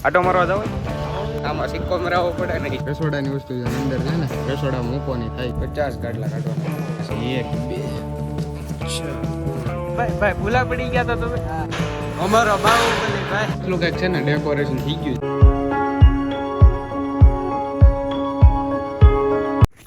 આટો મારવા જાવ આમાં સિક્કો મરાવવો પડે ને. રસોડાની વસ્તુ અંદર છે ને રસોડા મૂકવાની થાય 50 ગાડલા કાઢવાના. 1 2 ભાઈ ભૂલા પડી ગયા તો તમે. અમારો બાહુબલી ભાઈ એટલું કઈક છે ને ડેકોરેશન થઈ ગયું.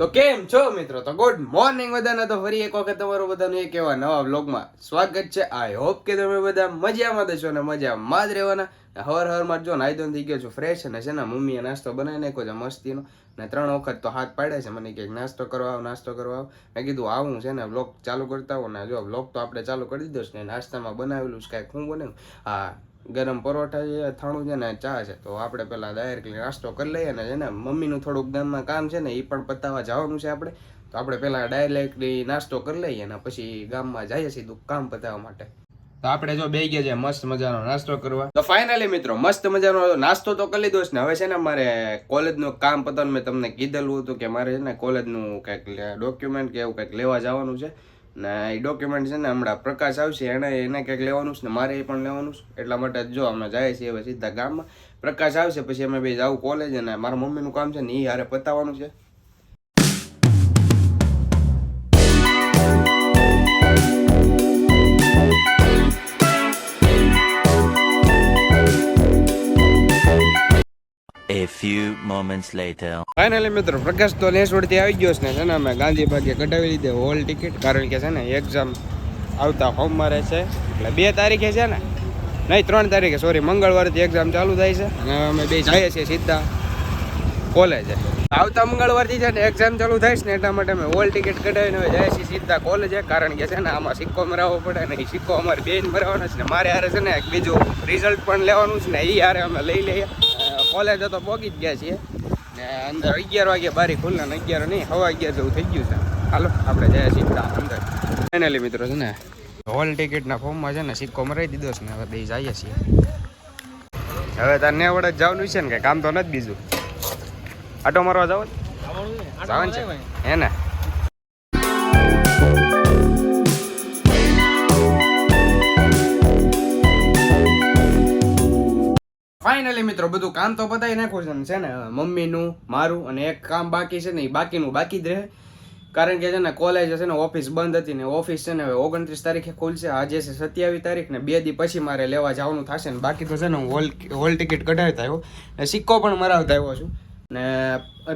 તો કેમ છો મિત્રો? તો ગુડ મોર્નિંગ બધાને. તો ફરી એક વખત તમારું બધાનું એક એવા નવા વ્લોગમાં સ્વાગત છે. આઈ હોપ કે તમે બધા મજામાં દેશો ને મજામાં જ રહેવાના. હવાર જો નાઈ ધોઈને થઈ ગયો છું ફ્રેશ, અને છે ને મમ્મીએ નાસ્તો બનાવી નાખ્યો છે મસ્તીનો, ને 3 વખત તો હાથ પાડ્યા છે મને કે નાસ્તો કરવા આવ. મેં કીધું આવું છે ને વ્લોગ ચાલુ કરતા હોઉં ને. જો વ્લોગ તો આપણે ચાલુ કરી દીધો છે ને. નાસ્તામાં બનાવેલું છે કાંઈક હું બનાવ્યું, હા ગરમ પરોઠા છે, અથાણું છે ને ચા છે. તો આપણે પહેલાં ડાયરેક્ટલી નાસ્તો કરી લઈએ ને છે ને મમ્મીનું થોડુંક ગામમાં કામ છે ને એ પણ પતાવવા જવાનું છે આપણે. તો આપણે પહેલાં ડાયરેક્ટલી નાસ્તો કરી લઈએ ને પછી ગામમાં જઈએ સીધું કામ પતાવવા માટે. તો આપણે જો બે ગયા છે મસ્ત મજાનો નાસ્તો કરવા. તો ફાઇનલી મિત્રો મસ્ત મજાનો નાસ્તો તો કરી લીધો છે ને. હવે છે ને મારે કોલેજનું કામ પતાવવાનું મેં તમને કીધેલું હતું કે મારે છે ને કોલેજનું કંઈક ડોક્યુમેન્ટ કે એવું કંઈક લેવા જવાનું છે ને. એ ડોક્યુમેન્ટ છે ને હમણાં પ્રકાશ આવશે એને કંઈક લેવાનું છે ને મારે એ પણ લેવાનું છે. એટલા માટે જો અમે જાય છીએ હવે સીધા ગામમાં. પ્રકાશ આવશે પછી અમે બે જાવું કોલેજ, અને મારા મમ્મીનું કામ છે ને એ હારે પતાવવાનું છે. A few moments later. Finally મિત્રો પ્રકાશ તો લેસવડથી આવી ગયો છે ને. અમે ગાંધી ભાગે કઢાવી લીધી હોલ ટિકિટ, કારણ કે છે ને એક્ઝામ આવતા સોમવારે છે એટલે 2 તારીખે છે ને, નહીં 3 તારીખે સોરી મંગળવારથી એક્ઝામ ચાલુ થાય છે. અને અમે બે જઈએ છીએ સીધા કોલેજે. આવતા મંગળવારથી છે ને એક્ઝામ ચાલુ થાય છે ને એટલા માટે અમે હોલ ટિકિટ કઢાવીને હવે જઈએ છીએ સીધા કોલેજે. કારણ કે છે ને આમાં સિક્કો મરાવવો પડે ને. એ સિક્કો અમારે બેન મરાવવાનો છે ને મારે હારે છે ને એક બીજું રિઝલ્ટ પણ લેવાનું છે ને. એ હારે અમે લઈ લઈએ. કોલેજ તો પહોંચી જ ગયા છીએ ને. અંદર 11 વાગે બારી ખુલ્લે ને 11 નહીં 11:15 જેવું થઈ ગયું છે. હાલો આપણે જઈએ સીધા અંદર. ફાઇનલી મિત્રો છે ને હોલ ટિકિટના ફોર્મમાં છે ને સિક્કો મરાવી દીધો છે ને. હવે બે જઈએ છીએ. હવે તાર ને વડે જવાનું છે ને કે કામ તો નથી બીજું. આટો મારવા જવાનું છે હે ને. ફાઇનલી મિત્રો બધું કામ તો પતાવી નાખ્યું છે ને. મમ્મીનું મારું અને એક કામ બાકી છે ને. એ બાકીનું બાકી જ રહે, કારણ કે છે ને કોલેજ છે ને ઓફિસ બંધ હતી ને. ઓફિસ છે ને હવે 29 તારીખે ખુલશે. આજે છે 27 તારીખ ને 2 દી પછી મારે લેવા જવાનું થશે ને. બાકી તો છે ને હું હોલ ટિકિટ કઢાવતા આવ્યો ને સિક્કો પણ મરાવતા આવ્યો છું ને.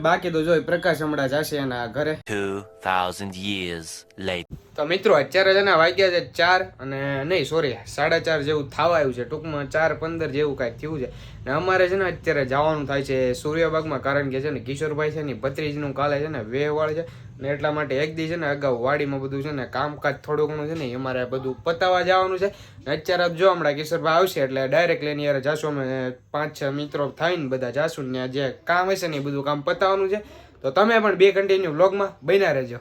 બાકી તો જોઈ પ્રકાશ હમણાં જશે એના ઘરે. 2000 years later. તો મિત્રો અત્યારે છે ને વાગ્યા છે 4 અને નહીં સોરી 4:30 જેવું થવા આવ્યું છે. ટૂંકમાં 4:15 જેવું કાંઈક થયું છે ને. અમારે છે ને અત્યારે જવાનું થાય છે સૂર્યબાગમાં, કારણ કે છે ને કિશોરભાઈ છે ને ભત્રીજનું કાલે છે ને વેહવાળ છે ને. એટલા માટે એક દી છે ને અગાઉ વાડીમાં બધું છે ને કામકાજ થોડું ઘણું છે ને અમારે બધું પતાવવા જવાનું છે ને. અત્યારે જો હમણાં કિશોરભાઈ આવશે એટલે ડાયરેક્ટ લઈને યાર જાશું અમે 5-6 મિત્રો થઈને બધા જાશું ને. જે કામ હશે ને એ બધું કામ પતાવવાનું છે. તો તમે પણ બે કન્ટિન્યુ વ્લોગમાં બન્યા રહેજો.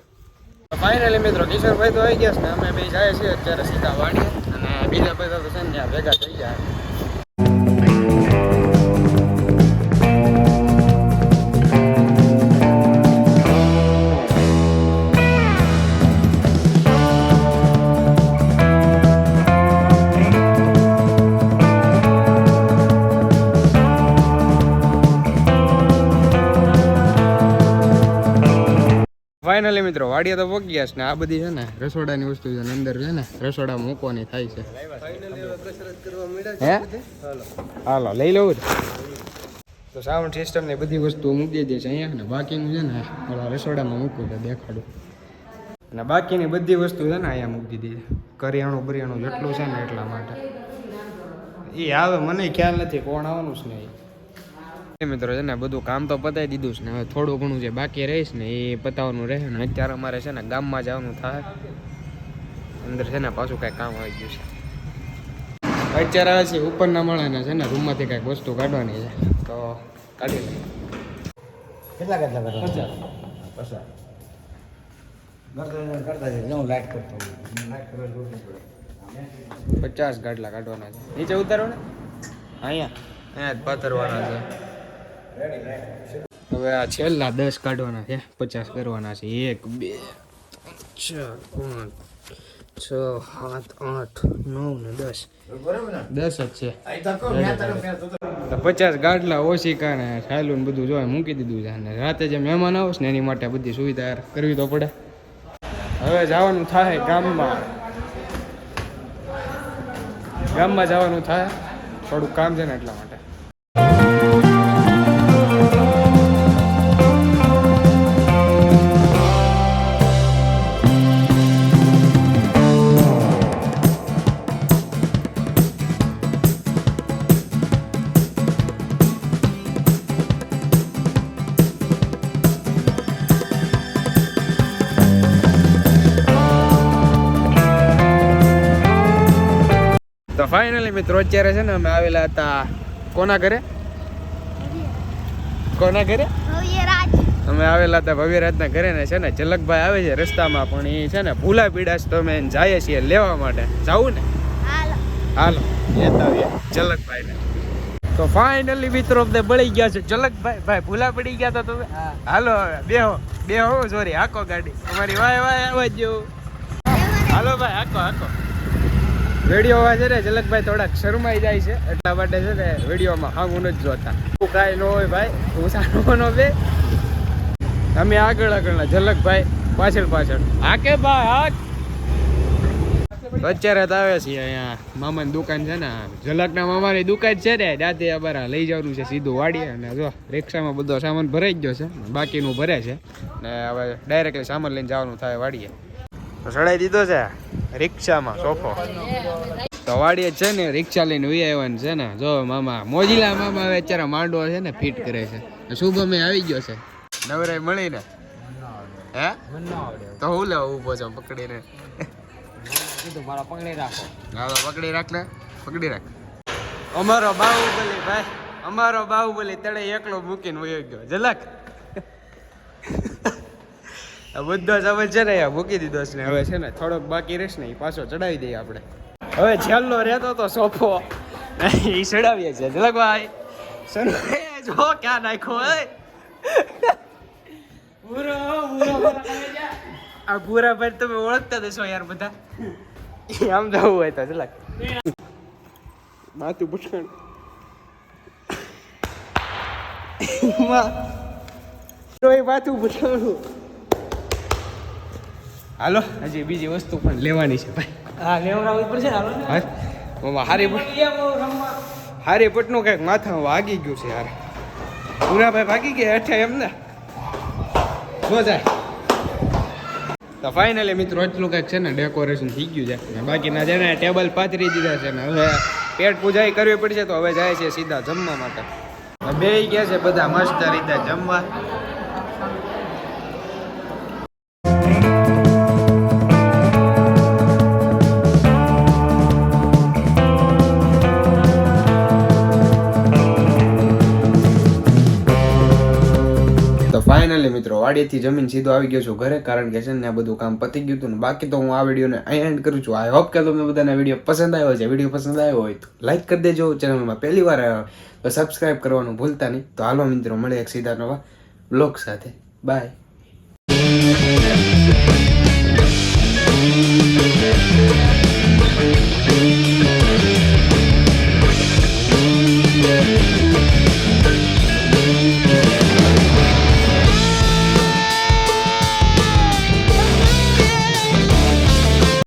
ફાઇનલી મિત્રો કિશોરભાઈ તો આવી ગયા છે ને. અમે બે જાય છીએ અત્યારે સીધા વાડીએ, અને બીજા બધા તો છે ને ત્યાં ભેગા થઈ જાય. ફાઇનલી મિત્રો વાડીએ તો પહોંચી ગયા છે ને. આ બધી છે ને રસોડાની વસ્તુ છે ને. અંદર છે ને રસોડા મૂકવાની થાય છે. હે હાલો લઈ લઉં. તો સાઉન્ડ સિસ્ટમ ને બધી વસ્તુ મૂકી દે છે અહીંયા ને. બાકીનું છે ને ઓલા રસોડામાં મૂકવું છે દેખાડું. અને બાકીની બધી વસ્તુ છે ને અહીંયા મૂકી દીધી છે. કરિયાણું જેટલું છે ને એટલા માટે. એ આવે મને ખ્યાલ નથી કોણ આવવાનું છે ને. મિત્રો છે ને બધું કામ તો પતાવી દીધું છે ને. હવે થોડું ઘણું જે બાકી રહીશ ને એ પતાવવાનું રહે ને. અત્યારે અમારે છે ને ગામમાં જવાનું થાય. અંદર છે ને પાછું કાંઈ કામ આવી ગયું છે. અત્યારે આવે છે ઉપરના માળાને છે ને રૂમમાંથી કાંઈક વસ્તુ કાઢવાની છે તો કાઢી લઈએ. કેટલા 50 ગાડલા કાઢવાના છે. નીચે ઉતારો ને અહીંયા જ પાથરવાના છે. હવે આ છેલ્લા 10 કાઢવાના છે. 50 કરવાના છે. 1 2 4 5 6 7 8 9 ને 10 બરોબર ને 10 જ છે આ તો કહું મેં તને પેલા તો તો 50 ગાડલા ઓશિકા ને છાયલું ને બધું જોવા મૂકી દીધું છે અને રાતે જે મહેમાન આવશે ને એની માટે બધી સુવિધા યાર કરવી તો પડે. હવે જવાનું થાય ગામમાં જવાનું થાય, થોડુંક કામ છે ને એટલા માટે. તો ફાઇનલી મિત્રો અત્યારે છે ને અમે આવેલા હતા કોના ઘરે અમે આવેલા હતા ભવ્યરાજના ઘરે ને છે ને ઝલકભાઈ આવે છે રસ્તામાં પણ એ છે ને ભૂલા પીડાશ તો અમે જઈએ છીએ લેવા માટે. જાવું ને? હાલો લેતા આવીએ ઝલકભાઈને. તો ફાઇનલી મિત્રો તે બળી ગયા છે ઝલકભાઈ ભૂલા પડી ગયા હતા તમે. હાલો બેહો સોરી હાકો ગાડી તમારી વાય આવવા જ જેવું. હાલો ભાઈ હાકો વિડીયોમાં છે ને ઝલકભાઈ થોડાક શરમાઈ જાય છે એટલા માટે છે ને વિડીયોમાં હામું નથી જોતા. કાંઈ ન હોય ભાઈ હું સારો નો બે અમે આગળના ઝલકભાઈ પાછળ હાકે ભાઈ હાક. અત્યારે તો આવે છે અહીંયા મામાની દુકાન છે ને ઝલકના મામાની દુકાન છે ને ત્યાંથી અમારા લઈ જવાનું છે સીધું વાડીએ અને જો રિક્ષામાં બધો સામાન ભરાઈ ગયો છે બાકીનું ભરે છે ને હવે ડાયરેક્ટલી સામાન લઈને જવાનું થાય વાડીએ. ચડાઈ દીધો છે રિક્ષામાં સોફો તો વાડીએ છે ને રિક્ષા લઈને વી આવ્યા છે ને જો મામા મોજીલા મામા હવે અત્યારે માંડવો છે ને ફિટ કરે છે. શુભમે આવી ગયો છે નવરાઈ મળીને હે તો હું લેવા ઊભો છો પકડીને પકડી રાખ. અમારો બાહુબલી તળે એકલો મૂકીને વયો ગયો ઝલક. બધો સામાન છે ને મૂકી દીધો છે ને હવે છે ને થોડોક બાકી રહેશે ને એ પાછો ચડાવી દઈએ આપણે. હવે છેલ્લો રહેતો તો સોફો એ ચડાવીએ છીએ ઝલકભાઈ. જો ક્યાં નાખ્યો આ પૂરા ભાઈ તમે ઓળખતા દેશો યાર બધા. આમ જવું હોય તો ઝલક માથું પૂછણ માથું પૂછવાનું. હાલો હજી બીજી વસ્તુ પણ લેવાની છે ભાઈ. હા લેવડાવવી પડશે હારીપટનું કંઈક માથામાં વાગી ગયું છે યાર. પૂરાભાઈ ભાગી ગયા હેઠે એમને શું જાય. તો ફાઇનલી મિત્રો એટલું કંઈક છે ને ડેકોરેશન થઈ ગયું છે ને બાકીના છે ને ટેબલ પાથરી દીધા છે ને હવે પેટ પૂજાઈ કરવી પડશે તો હવે જાય છે સીધા જમવા માટે. બે ગયા છે બધા મસ્ત રીતે જમવા. ફાઇનલી મિત્રો વાડીએથી જમીન સીધો આવી ગયો છું ઘરે કારણ કે છે ને આ બધું કામ પતી ગયું હતું ને બાકી તો હું આ વિડીયોને અહીં એન્ડ કરું છું. આઈ હોપ કે તમને બધાને વિડીયો પસંદ આવ્યો છે. વિડીયો પસંદ આવ્યો હોય તો લાઈક કરી દેજો. ચેનલમાં પહેલી વાર આવ્યો તો સબસ્ક્રાઈબ કરવાનું ભૂલતા નહીં. તો હાલો મિત્રો મળે એક સીધા નવા બ્લોગ સાથે. બાય.